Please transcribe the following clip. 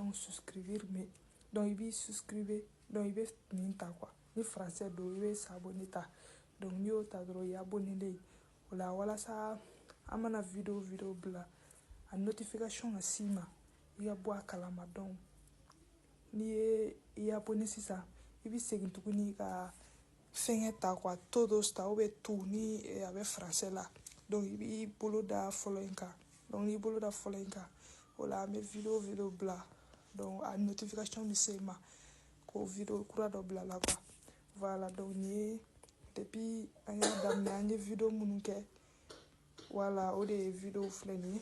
donc souscrire mais donc il b'i souscrire donc il bɛ nin ta quoi ni français don i bɛ s'abonner ta donc n'i y'o ta dɔrɔn i abonné o la walasa an mana video bila a notification ka s'i ma i ka bɔ a kalama donc n'i ye i abonné sisan i bɛ segin tuguni ka fɛngɛ ta quoi todos ta ou bien tout ni a bɛ français la donc i b'i bolo da fɔlɔ in kan donc n'i bolo da fɔlɔ in kan o la an bɛ video bila donc a notification bɛ se i ma ko video kura dɔ bila la quoi voilà donc nin ye depuis an y'a daminɛ an ye video minnu kɛ voilà o de ye video filɛ nin ye